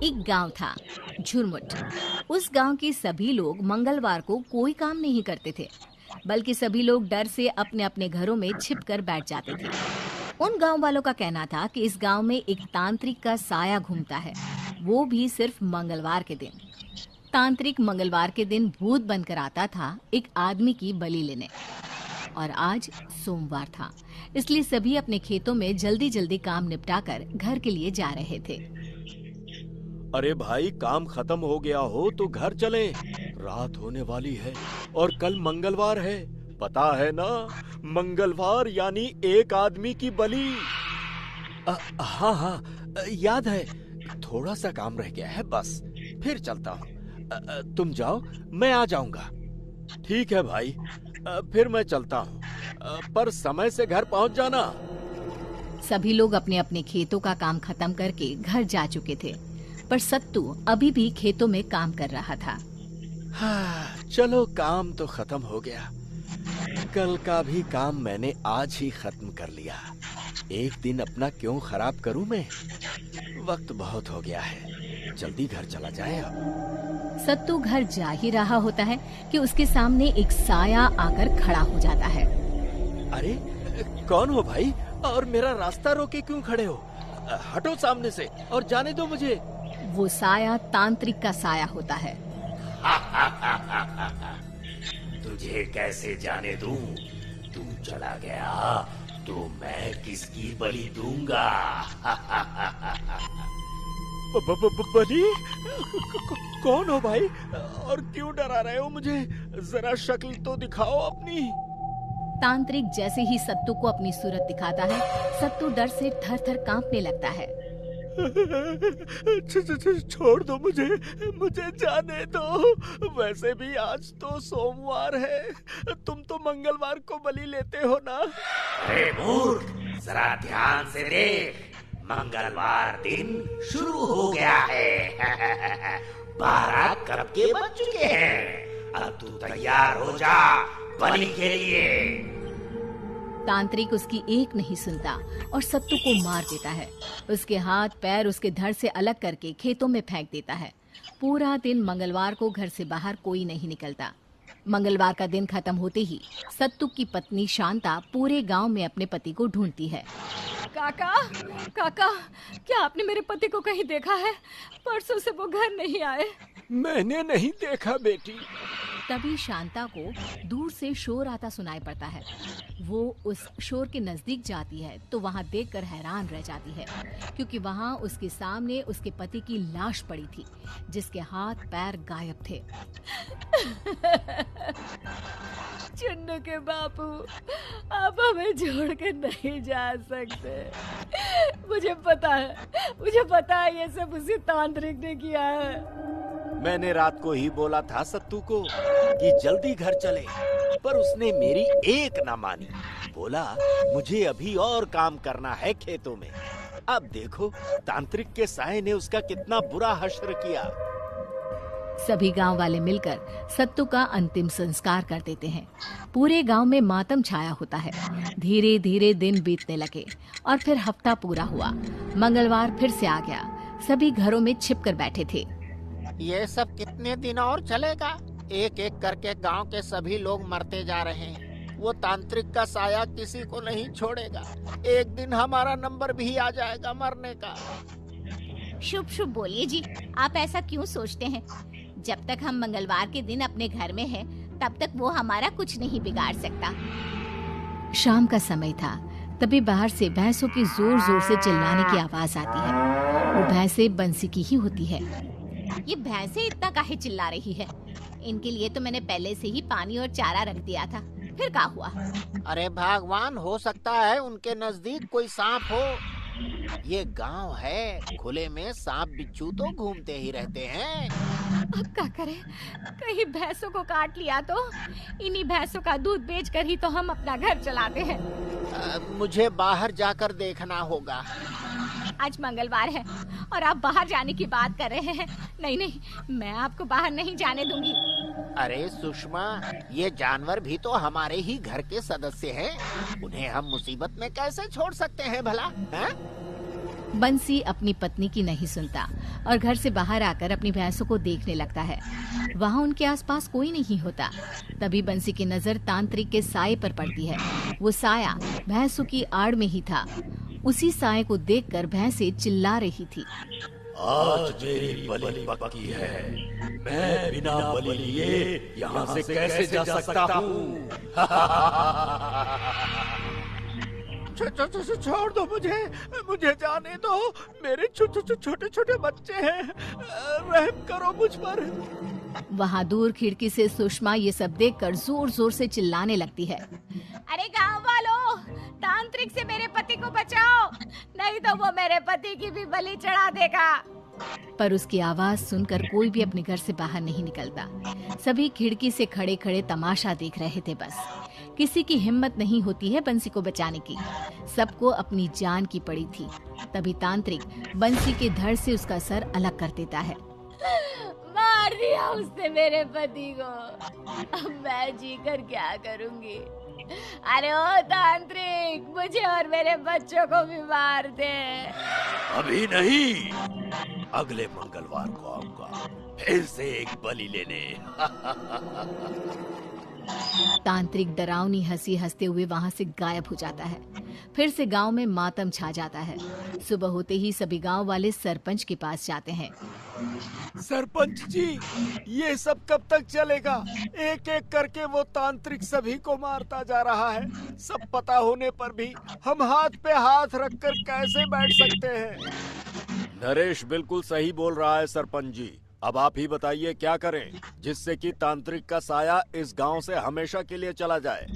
एक गांव था, झुरमुट। उस गांव के सभी लोग मंगलवार को कोई काम नहीं करते थे, बल्कि सभी लोग डर से अपने अपने घरों में छिपकर बैठ जाते थे। उन गांव वालों का कहना था कि इस गांव में एक तांत्रिक का साया घूमता है, वो भी सिर्फ मंगलवार के दिन। तांत्रिक मंगलवार के दिन भूत बनकर आता था एक आदमी की बलि लेने। और आज सोमवार था, इसलिए सभी अपने खेतों में जल्दी जल्दी काम निपटाकर घर के लिए जा रहे थे। अरे भाई, काम खत्म हो गया हो तो घर चले। रात होने वाली है और कल मंगलवार है। पता है ना, मंगलवार यानी एक आदमी की बलि। हाँ हाँ, याद है। थोड़ा सा काम रह गया है, बस फिर चलता हूँ। तुम जाओ, मैं आ जाऊंगा। ठीक है भाई, फिर मैं चलता हूँ, पर समय से घर पहुँच जाना। सभी लोग अपने अपने खेतों का काम खत्म करके घर जा चुके थे, पर सत्तू अभी भी खेतों में काम कर रहा था। हाँ, चलो काम तो खत्म हो गया। कल का भी काम मैंने आज ही खत्म कर लिया। एक दिन अपना क्यों खराब करूं मैं? वक्त बहुत हो गया है, जल्दी घर चला जाए अब। सत्तू घर जा ही रहा होता है कि उसके सामने एक साया आकर खड़ा हो जाता है। अरे, कौन हो भाई, और मेरा रास्ता रोके क्यों खड़े हो? हटो सामने से और जाने दो मुझे। वो साया तांत्रिक का साया होता है। तुझे कैसे जाने दूं? तू चला गया तो मैं किसकी बलि दूंगा? बलि? कौन हो भाई, और क्यों डरा रहे हो मुझे? जरा शक्ल तो दिखाओ अपनी। तांत्रिक जैसे ही सत्तू को अपनी सूरत दिखाता है, सत्तू डर से थर थर कांपने लगता है। छोड़ दो मुझे जाने दो। वैसे भी आज तो सोमवार है, तुम तो मंगलवार को बलि लेते हो ना? अरे मूर्ख, जरा ध्यान से देख। मंगलवार दिन शुरू हो गया है। 12 कब के बज चुके हैं। अब तू तैयार हो जा बलि के लिए। तांत्रिक उसकी एक नहीं सुनता और सत्तू को मार देता है। उसके हाथ पैर उसके धड़ से अलग करके खेतों में फेंक देता है। पूरा दिन मंगलवार को घर से बाहर कोई नहीं निकलता। मंगलवार का दिन खत्म होते ही सत्तू की पत्नी शांता पूरे गांव में अपने पति को ढूंढती है। काका, काका, क्या आपने मेरे पति को कहीं देखा है? परसों से वो घर नहीं आए। मैंने नहीं देखा बेटी। तभी शांता को दूर से शोर आता सुनाई पड़ता है। वो उस शोर के नजदीक जाती है तो वहां देखकर हैरान रह जाती है, क्योंकि वहां उसके सामने उसके पति की लाश पड़ी थी, जिसके हाथ पैर गायब थे। चुन्नू के बापू, आप हमें छोड़कर नहीं जा सकते। मुझे पता है ये सब उसी तांत्रिक ने किया है। मैंने रात को ही बोला था सत्तू को कि जल्दी घर चले, पर उसने मेरी एक ना मानी। बोला मुझे अभी और काम करना है खेतों में। अब देखो तांत्रिक के साये ने उसका कितना बुरा हश्र किया। सभी गांव वाले मिलकर सत्तू का अंतिम संस्कार कर देते हैं। पूरे गांव में मातम छाया होता है। धीरे धीरे दिन बीतने लगे और फिर हफ्ता पूरा हुआ। मंगलवार फिर से आ गया। सभी घरों में छिपकर बैठे थे। ये सब कितने दिन और चलेगा? एक एक करके गांव के सभी लोग मरते जा रहे हैं। वो तांत्रिक का साया किसी को नहीं छोड़ेगा। एक दिन हमारा नंबर भी आ जाएगा मरने का। शुभ शुभ बोलिए जी, आप ऐसा क्यों सोचते हैं? जब तक हम मंगलवार के दिन अपने घर में हैं, तब तक वो हमारा कुछ नहीं बिगाड़ सकता। शाम का समय था, तभी बाहर से भैंसों की जोर जोर से चिल्लाने की आवाज आती है। वो भैंसें बंसी की ही होती है। ये भैंसें इतना काहे चिल्ला रही है? इनके लिए तो मैंने पहले से ही पानी और चारा रख दिया था, फिर क्या हुआ? अरे भगवान, हो सकता है उनके नजदीक कोई सांप हो। ये गांव है, खुले में सांप बिच्छू तो घूमते ही रहते हैं। अब क्या करें? कहीं भैंसों को काट लिया तो? इन्हीं भैंसों का दूध बेचकर ही तो हम अपना घर चलाते हैं। मुझे बाहर जाकर देखना होगा। आज मंगलवार है और आप बाहर जाने की बात कर रहे हैं। नहीं, मैं आपको बाहर नहीं जाने दूंगी। अरे सुषमा, ये जानवर भी तो हमारे ही घर के सदस्य हैं। उन्हें हम मुसीबत में कैसे छोड़ सकते हैं भला? हैं? बंसी अपनी पत्नी की नहीं सुनता और घर से बाहर आकर अपनी भैंसों को देखने लगता है। वहाँ उनके आसपास कोई नहीं होता। तभी बंसी की नजर तांत्रिक के साये पर पड़ती है। वो साया भैंसों की आड़ में ही था। उसी साये को देखकर भैंसें चिल्ला रही थी। आज मेरी बलि पक्की है। मैं बिना बलि लिए यहाँ से कैसे जा सकता हूँ? छोड़ दो मुझे जाने दो। मेरे छोटे छोटे बच्चे हैं, रहम करो मुझ पर। वहाँ दूर खिड़की से सुषमा ये सब देखकर जोर जोर से चिल्लाने लगती है। अरे गांव वालों, तांत्रिक से मेरे पति को बचाओ, नहीं तो वो मेरे पति की भी बलि चढ़ा देगा। पर उसकी आवाज सुनकर कोई भी अपने घर से बाहर नहीं निकलता। सभी खिड़की से खड़े खड़े तमाशा देख रहे थे। बस किसी की हिम्मत नहीं होती है बंसी को बचाने की। सबको अपनी जान की पड़ी थी। तभी तांत्रिक बंसी के धड़ से उसका सर अलग कर देता है। मार दिया उसने मेरे पति को, अब मैं जी कर क्या करूंगी? अरे ओ तांत्रिक, मुझे और मेरे बच्चों को भी मार दे। अभी नहीं, अगले मंगलवार को आऊंगा फिर से एक बलि लेने। तांत्रिक डरावनी हंसी हंसते हुए वहां से गायब हो जाता है। फिर से गांव में मातम छा जाता है। सुबह होते ही सभी गांव वाले सरपंच के पास जाते हैं। सरपंच जी, ये सब कब तक चलेगा? एक एक करके वो तांत्रिक सभी को मारता जा रहा है। सब पता होने पर भी हम हाथ पे हाथ रखकर कैसे बैठ सकते हैं? नरेश बिल्कुल सही बोल रहा है सरपंच जी। अब आप ही बताइए क्या करें जिससे कि तांत्रिक का साया इस गांव से हमेशा के लिए चला जाए।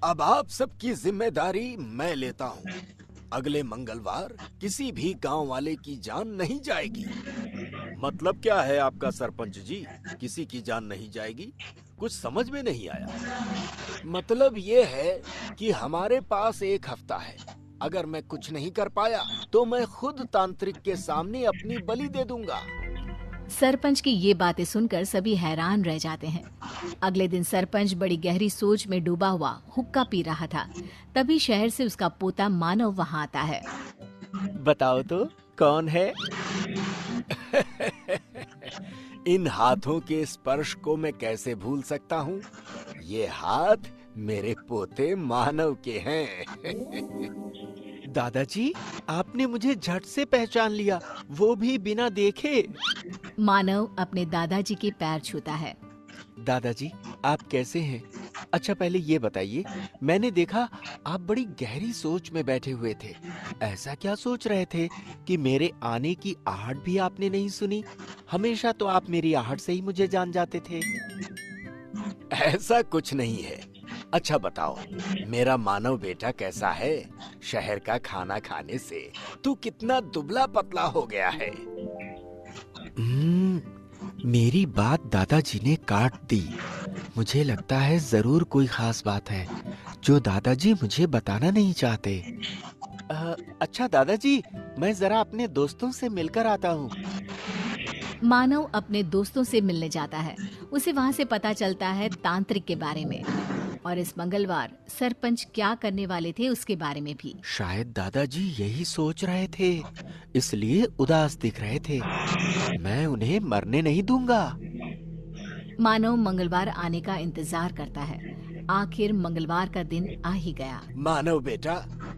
अब आप सबकी जिम्मेदारी मैं लेता हूँ। अगले मंगलवार किसी भी गांव वाले की जान नहीं जाएगी। मतलब क्या है आपका सरपंच जी? किसी की जान नहीं जाएगी? कुछ समझ में नहीं आया। मतलब ये है कि हमारे पास एक हफ्ता है। अगर मैं कुछ नहीं कर पाया तो मैं खुद तांत्रिक के सामने अपनी बलि दे दूंगा। सरपंच की ये बातें सुनकर सभी हैरान रह जाते हैं। अगले दिन सरपंच बड़ी गहरी सोच में डूबा हुआ हुक्का पी रहा था। तभी शहर से उसका पोता मानव वहाँ आता है। बताओ तो कौन है? इन हाथों के स्पर्श को मैं कैसे भूल सकता हूँ? ये हाथ मेरे पोते मानव के हैं। दादाजी, आपने मुझे झट से पहचान लिया, वो भी बिना देखे। मानव अपने दादाजी के पैर छूता है। दादाजी, आप कैसे हैं? अच्छा पहले ये बताइए, मैंने देखा आप बड़ी गहरी सोच में बैठे हुए थे। ऐसा क्या सोच रहे थे कि मेरे आने की आहट भी आपने नहीं सुनी? हमेशा तो आप मेरी आहट से ही मुझे जान जाते थे। ऐसा कुछ नहीं है। अच्छा बताओ, मेरा मानव बेटा कैसा है? शहर का खाना खाने से तू कितना दुबला पतला हो गया है। मेरी बात दादाजी ने काट दी। मुझे लगता है जरूर कोई खास बात है जो दादाजी मुझे बताना नहीं चाहते। अच्छा दादाजी, मैं जरा अपने दोस्तों से मिलकर आता हूँ। मानव अपने दोस्तों से मिलने जाता है। उसे वहाँ से पता चलता है तांत्रिक के बारे में और इस मंगलवार सरपंच क्या करने वाले थे उसके बारे में भी। शायद दादाजी यही सोच रहे थे, इसलिए उदास दिख रहे थे। मैं उन्हें मरने नहीं दूंगा। मानव मंगलवार आने का इंतजार करता है। आखिर मंगलवार का दिन आ ही गया। मानव बेटा,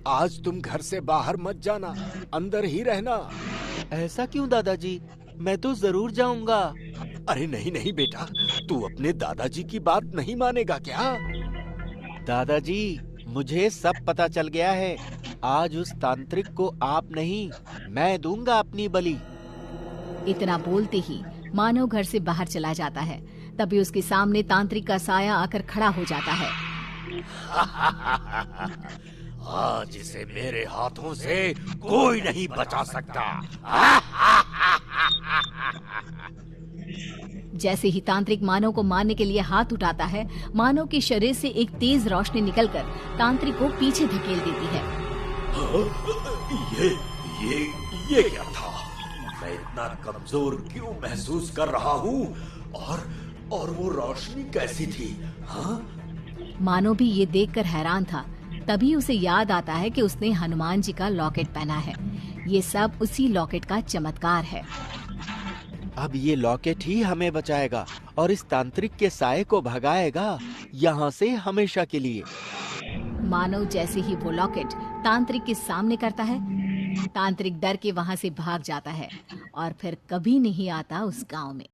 आज तुम घर से बाहर मत जाना, अंदर ही रहना। ऐसा क्यों दादाजी? मैं तो जरूर जाऊंगा। अरे नहीं नहीं बेटा, तू अपने दादाजी की बात नहीं मानेगा क्या? दादाजी, मुझे सब पता चल गया है। आज उस तांत्रिक को आप नहीं, मैं दूंगा अपनी बलि। इतना बोलते ही मानव घर से बाहर चला जाता है। तभी उसके सामने तांत्रिक का साया आकर खड़ा हो जाता है। आज इसे मेरे हाथों से कोई नहीं बचा सकता। जैसे ही तांत्रिक मानव को मारने के लिए हाथ उठाता है, मानव के शरीर से एक तेज रोशनी निकलकर तांत्रिक को पीछे धकेल देती है। ये क्या था? मैं इतना कमजोर क्यों महसूस कर रहा हूँ? और वो रोशनी कैसी थी? हाँ? मानव भी ये देखकर हैरान था। तभी उसे याद आता है कि उसने हनुमान जी का लॉकेट पहना है। ये सब उसी लॉकेट का चमत्कार है। अब ये लॉकेट ही हमें बचाएगा और इस तांत्रिक के साये को भगाएगा यहाँ से हमेशा के लिए। मानो जैसे ही वो लॉकेट तांत्रिक के सामने करता है, तांत्रिक डर के वहां से भाग जाता है और फिर कभी नहीं आता उस गांव में।